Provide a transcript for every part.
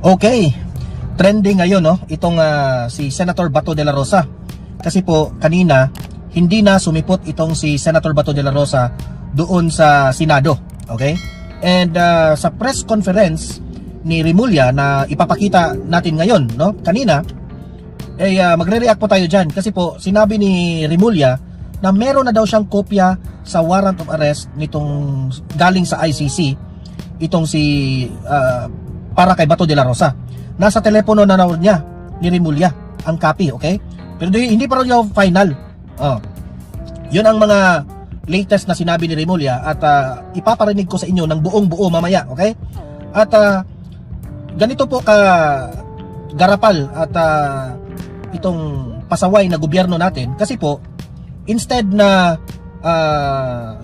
Okay, trending ngayon no, itong si Senator Bato de la Rosa. Kasi po kanina hindi na sumipot itong si Senator Bato de la Rosa doon sa Senado, okay? And sa press conference ni Remulla na ipapakita natin ngayon, no? Kanina magre-react po tayo diyan kasi po sinabi ni Remulla na meron na daw siyang kopya sa warrant of arrest nitong galing sa ICC itong si para kay Bato de la Rosa. Nasa telepono na niya ni Remulla ang copy, okay? Pero hindi pa rin yung final. Yun ang mga latest na sinabi ni Remulla at ipaparinig ko sa inyo ng buong-buo mamaya, okay? At ganito po ka garapal at itong pasaway na gobyerno natin kasi po instead na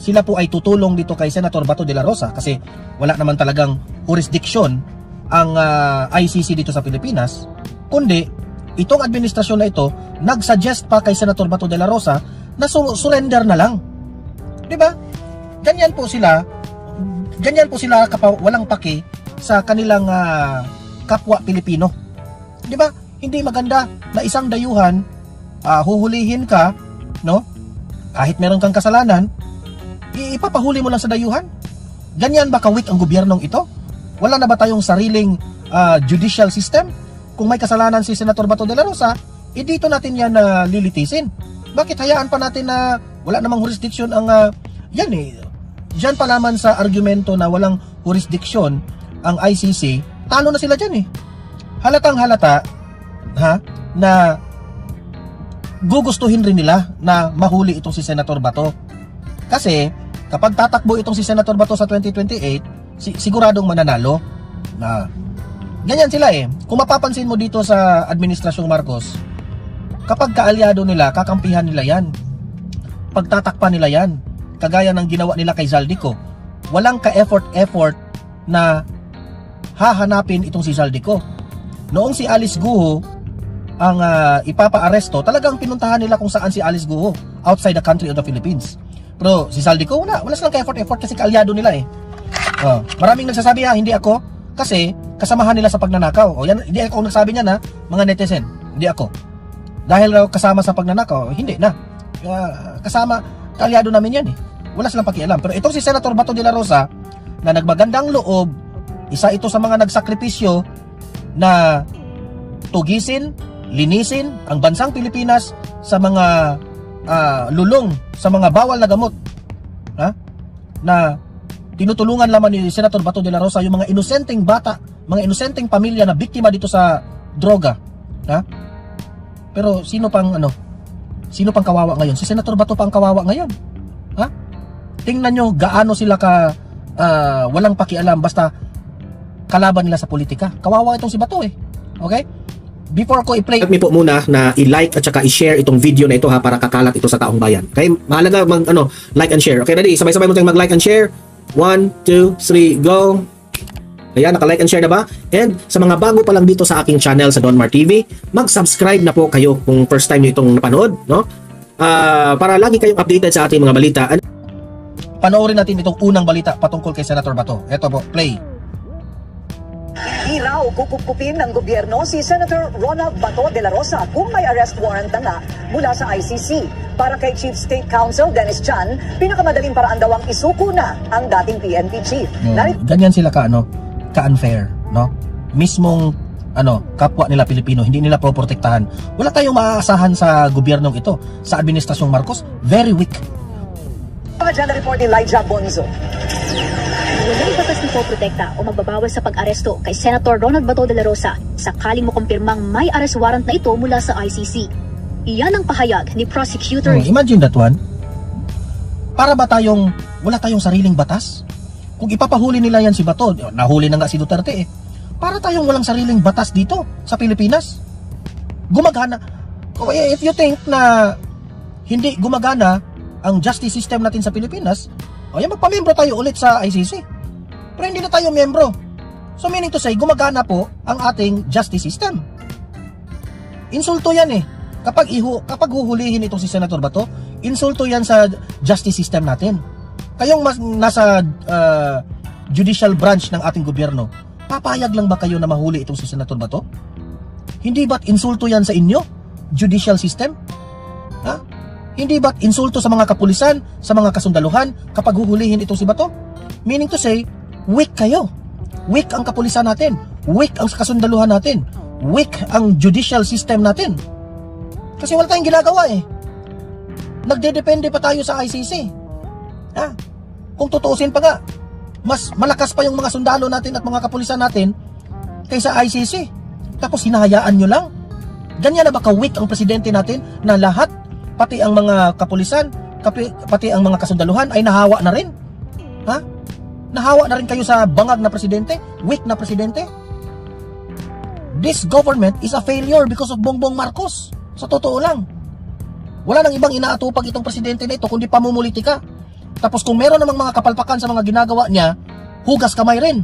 sila po ay tutulong dito kay Senator Bato de la Rosa kasi wala naman talagang jurisdiction ang ICC dito sa Pilipinas, kundi itong administrasyon na ito nag-suggest pa kay Senator Bato de la Rosa na surrender na lang. 'Di ba? Ganyan po sila walang paki sa kanilang kapwa Pilipino. 'Di ba? Hindi maganda na isang dayuhan huhulihin ka, no? Kahit meron kang kasalanan, ipapahuli mo lang sa dayuhan. Ganyan ba ka-weak ang gobyernong ito? Wala na ba tayong sariling judicial system? Kung may kasalanan si Senator Bato de la Rosa, dito natin yan lilitisin. Bakit hayaan pa natin na wala namang jurisdiction ang yan eh. Diyan pa naman sa argumento na walang jurisdiction ang ICC, talo na sila dyan eh. Halatang halata na gugustuhin rin nila na mahuli itong si Senator Bato. Kasi kapag tatakbo itong si Senator Bato sa 2028, siguradong mananalo. Na ganyan sila eh. Kung mapapansin mo dito sa administrasyong Marcos, kapag kaalyado nila, kakampihan nila yan. Pagtatakpan nila yan. Kagaya ng ginawa nila kay Zaldico. Walang ka-effort na hahanapin itong si Zaldico. Noong si Alice Guo ang ipapa-aresto, talagang pinuntahan nila kung saan si Alice Guo outside the country of the Philippines. Pero si Zaldico, wala silang ka-effort kasi kaalyado nila eh. Maraming nagsasabi hindi ako kasi kasamahan nila sa pagnanakaw. Yan, hindi ako nagsabi niyan mga netizen. Hindi ako. Dahil kasama sa pagnanakaw, hindi na. Kasama, kaalyado namin yan eh. Wala silang pakialam. Pero itong si Senator Bato de la Rosa na nagmagandang loob, isa ito sa mga nagsakripisyo na tugisin, linisin ang bansang Pilipinas sa mga lulong, sa mga bawal na gamot. Na tinutulungan lamang ni Senator Bato de la Rosa yung mga inosenteng bata, mga inosenteng pamilya na biktima dito sa droga. Pero sino pang kawawa ngayon? Si Senator Bato pa ang kawawa ngayon. Tingnan nyo gaano sila walang pakialam basta kalaban nila sa politika. Kawawa itong si Bato eh. Okay? Before ko i-play, let me po muna na i-like at saka i-share itong video na ito para kakalat ito sa taong bayan. Okay? Mahalaga like and share. Okay, ready? Sabay-sabay mo tayong mag-like and share. 1, 2, 3, go! Ayan, naka-like and share na ba? And sa mga bago pa lang dito sa aking channel sa Don Mar TV, mag-subscribe na po kayo kung first time nyo itong napanood, no? Para lagi kayong updated sa ating mga balita. Panoorin natin itong unang balita patungkol kay Senator Bato. Ito po, play. Hindi raw kukupkupin ng gobyerno si Senator Ronald Bato de la Rosa kung may arrest warrant na nga mula sa ICC. Para kay Chief State Counsel Dennis Chan, pinakamadaling paraan daw ang isuko na ang dating PNP chief. Ganyan sila ka-unfair, no? Mismong kapwa nila Pilipino, hindi nila poprotektahan. Wala tayong maaasahan sa gobyernong ito, sa administrasyong Marcos, very weak. Agenda report ni Elijah Bonzo. Walang batas na poprotekta o magbabawas sa pag-aresto kay Senator Ronald Bato de la Rosa sakaling makumpirmang may arrest warrant na ito mula sa ICC. Iyan ang pahayag ni prosecutor. Imagine that one. Para ba wala tayong sariling batas? Kung ipapahuli nila yan si Bato, nahuli na nga si Duterte eh. Para tayong walang sariling batas dito sa Pilipinas. Gumagana. If you think na hindi gumagana ang justice system natin sa Pilipinas, magpamembro tayo ulit sa ICC. Pero hindi na tayo membro. So meaning to say, gumagana po ang ating justice system. Insulto yan eh. Kapag huhulihin itong si Senator Bato, insulto yan sa justice system natin. Kayong nasa judicial branch ng ating gobyerno, Papayag lang ba kayo na mahuli itong si Senator Bato? Hindi ba't insulto yan sa inyo? Judicial system? Ha? Hindi ba't insulto sa mga kapulisan, sa mga kasundaluhan kapag huhulihin itong si Bato? Meaning to say, weak kayo. Weak ang kapulisan natin. Weak ang kasundaluhan natin. Weak ang judicial system natin. Kasi wala tayong ginagawa eh. Nagdedepende pa tayo sa ICC. Ha? Kung tutuusin pa nga, mas malakas pa yung mga sundalo natin at mga kapulisan natin kaysa ICC. Tapos hinahayaan nyo lang. Ganyan na ba ka-weak ang presidente natin na lahat, pati ang mga kapulisan, pati ang mga kasundaluhan ay nahawa na rin? Ha? Nahawa na rin kayo sa bangag na presidente? Weak na presidente? This government is a failure because of Bongbong Marcos. Sa totoo lang. Wala nang ibang inaatupag itong presidente na ito kundi pamumulitika. Tapos kung meron namang mga kapalpakan sa mga ginagawa niya, hugas kamay rin.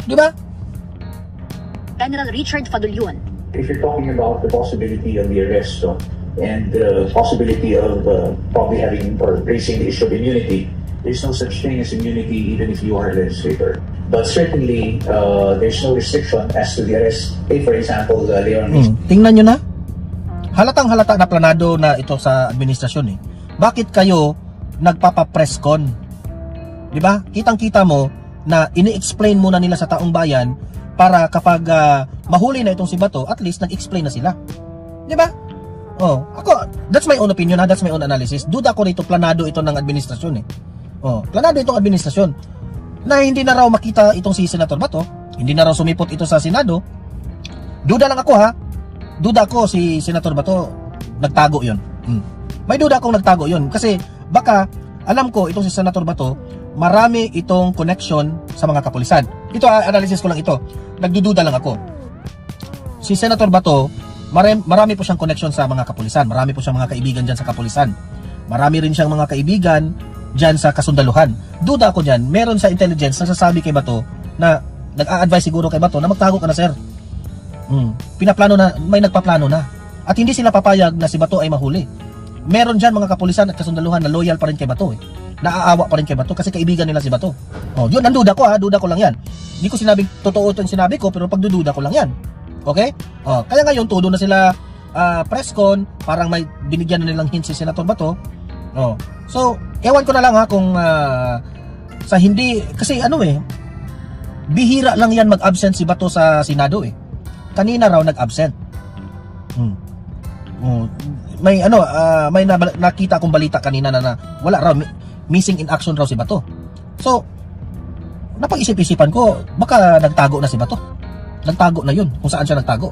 Di ba? General Richard Fadulyon. If you're talking about the possibility of the arrest and the possibility of probably having or raising the issue of immunity, there's no such thing as immunity even if you are a legislator. But certainly, there's no restriction as to the arrest. Say, for example, Leon... Tingnan nyo na. Halatang halata na planado na ito sa administrasyon eh. Bakit kayo nagpapa-press con? Di ba? Kitang-kita mo na ini-explain muna nila sa taong bayan para kapag mahuli na itong si Bato, at least nag-explain na sila. Di ba? Oh, ako, that's my own opinion ha, that's my own analysis. Duda ko rito planado ito ng administrasyon eh. Oh, planado itong administrasyon na hindi na raw makita itong si Senator Bato, hindi na raw sumipot ito sa Senado. Duda lang ako ha. Duda ko si Senator Bato nagtago 'yon. May duda akong nagtago 'yon kasi baka alam ko itong si Senator Bato, marami itong connection sa mga kapulisan. Ito analysis ko lang ito. Nagdududa lang ako. Si Senator Bato, marami po siyang connection sa mga kapulisan. Marami po siyang mga kaibigan diyan sa kapulisan. Marami rin siyang mga kaibigan diyan sa kasundaluhan. Duda ako diyan, meron sa intelligence nagsasabi kay Bato na nag-a-advise siguro kay Bato na magtago ka na, sir. Pinaplano na, may nagpaplano na. At hindi sila papayag na si Bato ay mahuli. Meron dyan mga kapulisan at kasundaluhan na loyal pa rin kay Bato eh. Naaawa pa rin kay Bato kasi kaibigan nila si Bato. Oh, yun ang duda ko ha, duda ko lang yan. Hindi ko sinabing totoo ito yung sinabi ko, pero pagdududa ko lang yan. Okay? Oh, kaya ngayon todo na sila press con, parang may binigyan na nilang hint si Senator Bato. Oh. So, ewan ko na lang ha kung sa hindi, kasi ano eh, bihira lang yan mag-absent si Bato sa Senado eh. Kanina raw nag-absent. May may nakita akong balita kanina na wala raw, missing in action raw si Bato. So, napag-isip-isipan ko, baka nagtago na si Bato. Nagtago na yun, kung saan siya nagtago.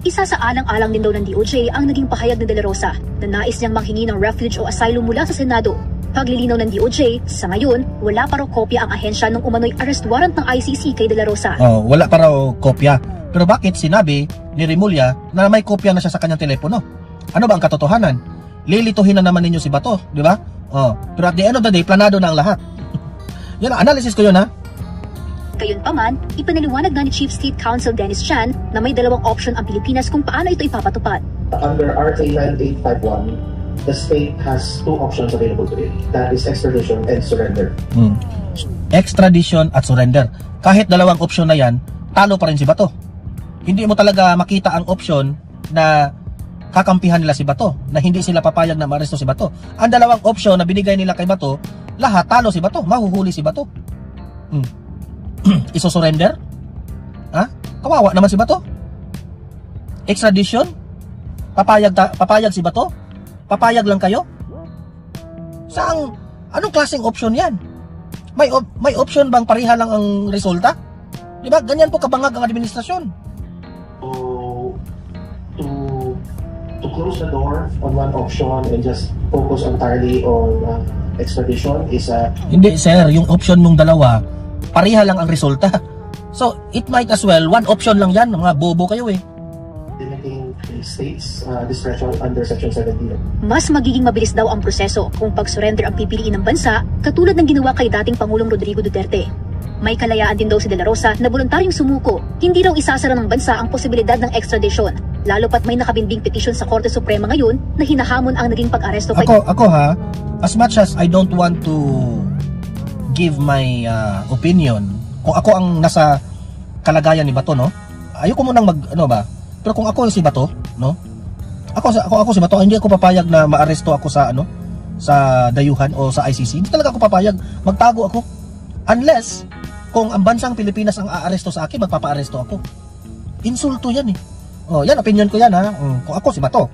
Isa sa alang-alang din daw ng DOJ ang naging pahayag ni De La Rosa na nais niyang manghingi ng refuge o asylum mula sa Senado. Paglilinaw ng DOJ, sa ngayon, wala pa raw kopya ang ahensya ng umano'y arrest warrant ng ICC kay De La Rosa. Oh, wala pa raw kopya. Pero bakit sinabi ni Remulla na may kopya na siya sa kanyang telepono? Ano ba ang katotohanan? Lilituhin na naman ninyo si Bato, di ba? Oh, pero at the end of the day, planado na ang lahat. Yan, analysis ko yun ha. Gayunpaman, ipinaliwanag na ni Chief State Counsel Dennis Chan na may dalawang option ang Pilipinas kung paano ito ipapatupad. Under RA 9851, the state has two options available to it. That is extradition and surrender. Extradition at surrender. Kahit dalawang option na yan, talo pa rin si Bato. Hindi mo talaga makita ang option na kakampihan nila si Bato, na hindi sila papayag na maaresto si Bato. Ang dalawang option na binigay nila kay Bato, lahat talo si Bato, mahuhuli si Bato. Iso-surrender? Ha? Kawawa naman si Bato. Extradition? Papayag si Bato? Papayag lang kayo? Anong klaseng option yan? May option bang pareha lang ang resulta? Diba? Ganyan po kabangag ang administrasyon. To close the door on one option and just focus entirely on extradition is Hindi sir, yung option nung dalawa, pareha lang ang resulta. So, it might as well, one option lang yan, mga bobo kayo eh. Limiting the state's discretion under Section 17. Mas magiging mabilis daw ang proseso kung pag-surrender ang pipiliin ng bansa, katulad ng ginawa kay dating Pangulong Rodrigo Duterte. May kalayaan din daw si De La Rosa na voluntaryong sumuko. Hindi raw isasara ng bansa ang posibilidad ng extradition, lalo pat may nakabinding petisyon sa Korte Suprema ngayon na hinahamon ang naging pag-aresto kay... Ako ha, as much as I don't want to give my opinion, kung ako ang nasa kalagayan ni Bato, no? Ayoko munang pero kung ako si Bato, no? Ako si Bato, hindi ako papayag na maaresto ako sa sa dayuhan o sa ICC. Hindi talaga ako papayag. Magtago ako. Unless kung ang bansang Pilipinas ang aaresto sa akin, magpapaaresto ako. Insulto yan eh. Oh, yan opinion ko yan ha. Kung ako si Bato.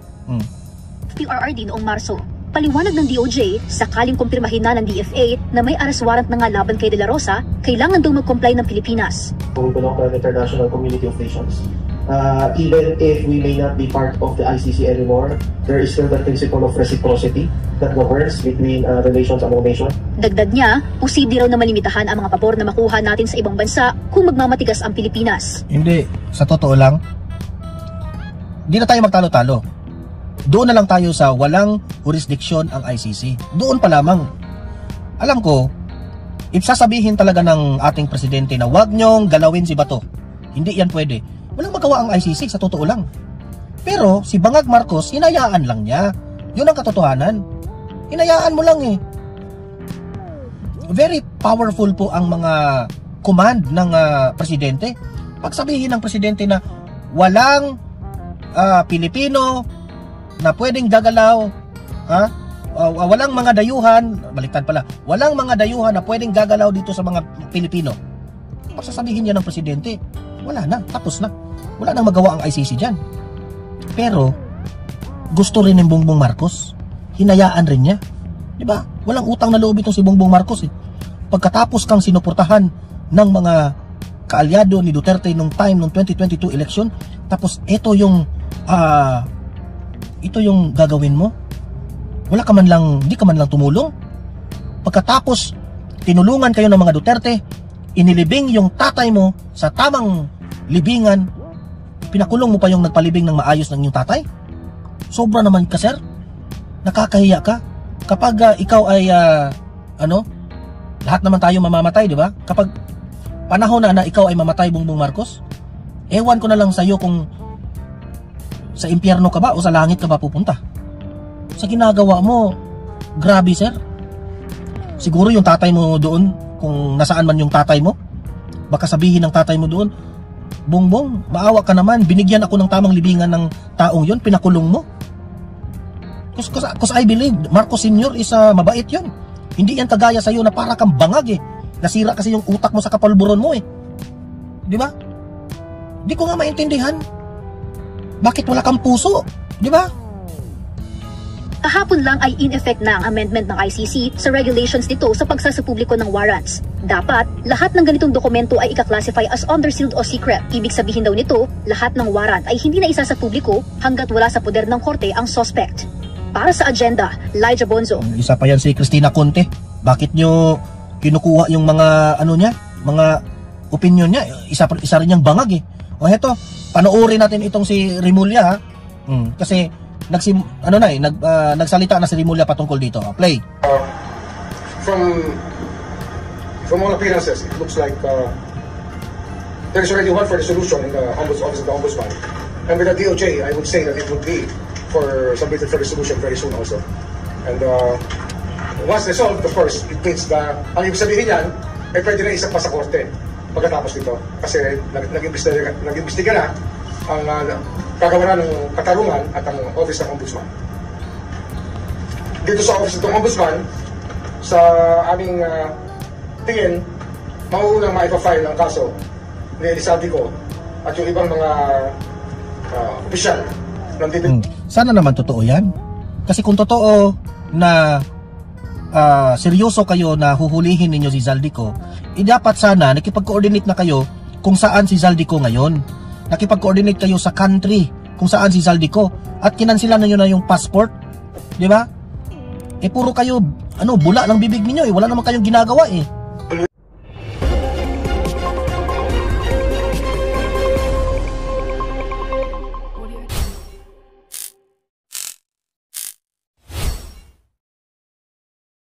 PRRD noong Marso. Paliwanag ng DOJ, sakaling kumpirmahin na ng DFA na may arrest warrant na nga laban kay De La Rosa, kailangan daw mag-comply ng Pilipinas. We belong to an international community of nations. Even if we may not be part of the ICC anymore, there is still the principle of reciprocity that governs between relations among nations. Dagdag niya, posible raw na malimitahan ang mga pabor na makuha natin sa ibang bansa kung magmamatigas ang Pilipinas. Hindi, sa totoo lang, hindi na tayo magtalo-talo. Doon na lang tayo sa walang jurisdiction ang ICC. Doon pa lamang. Alam ko, if sasabihin talaga ng ating presidente na wag nyong galawin si Bato, hindi yan pwede. Walang magawa ang ICC, sa totoo lang. Pero si Bangag Marcos, hinayaan lang niya. Yun ang katotohanan. Hinayaan mo lang eh. Very powerful po ang mga command ng presidente. Pag sabihin ng presidente na walang Pilipino na pwedeng gagalaw, walang mga dayuhan, baliktad pala, walang mga dayuhan na pwedeng gagalaw dito sa mga Pilipino. Pag sasabihin niya ng presidente, wala na, tapos na. Wala nang magawa ang ICC dyan. Pero, gusto rin ng Bongbong Marcos. Hinayaan rin niya. Diba? Walang utang na loob itong si Bongbong Marcos eh. Pagkatapos kang sinuportahan ng mga kaalyado ni Duterte nung time nung 2022 election, tapos ito yung gagawin mo. Wala ka man lang, hindi ka man lang tumulong. Pagkatapos tinulungan kayo ng mga Duterte, inilibing yung tatay mo sa tamang libingan, pinakulong mo pa yung nagpalibing ng maayos ng yung tatay. Sobra naman ka, sir. Nakakahiya ka. Kapag ikaw ay lahat naman tayo mamamatay, di ba? Kapag panahon na ikaw ay mamatay, Bongbong Marcos, ewan ko na lang sa iyo kung sa impyerno ka ba o sa langit ka ba pupunta. Sa ginagawa mo, grabe, sir. Siguro yung tatay mo doon, kung nasaan man yung tatay mo, baka sabihin ng tatay mo doon, Bongbong, maawa ka naman, binigyan ako ng tamang libingan ng taong yon, pinakulong mo. Because I believe Marcos Sr. is mabait yon. Hindi yan kagaya sa iyo na para kang bangag eh. Nasira kasi yung utak mo sa kapalburon mo eh. Di ba? Di ko nga maintindihan. Bakit wala kang puso? Di ba? Kahapon lang ay in effect na ang amendment ng ICC sa regulations nito sa pagsasapubliko ng warrants. Dapat, lahat ng ganitong dokumento ay ika-classify as under sealed o secret. Ibig sabihin daw nito, lahat ng warrant ay hindi na isa sa publiko hanggat wala sa poder ng korte ang suspect. Para sa agenda, Elijah Bonzo. Isa pa yan si Cristina Conte. Bakit nyo kinukuha yung mga mga opinion niya? Isa rin yung bangag eh. O heto, panoorin natin itong si Rimulya ha. Kasi nagsalita na si Rimulya patungkol dito. Play. From all appearances, it looks like there is already one for resolution in the Office of the Ombudsman. And with the DOJ, I would say that it would be submitted for resolution very soon also. And once resolved, of course, it means na ang ibig sabihin yan ay pwede na isa pa sa korte pagkatapos nito. Kasi nag-imbestiga na ang kagawaran ng katarungan at ang Office ng Ombudsman. Dito sa Office ng Ombudsman, sa aming tingin, mauunang maipafile ang kaso ni Elizaldico at yung ibang mga opisyal ng DPWH. Sana naman totoo yan. Kasi kung totoo na seryoso kayo na huhulihin ninyo si Zaldico, dapat sana nakipag-coordinate na kayo kung saan si Zaldico ngayon. Nakipag-coordinate kayo sa country kung saan si Zaldico at kinansilan ninyo na yung passport, di ba? Puro kayo bula ng bibig niyo eh. Wala naman kayong ginagawa eh.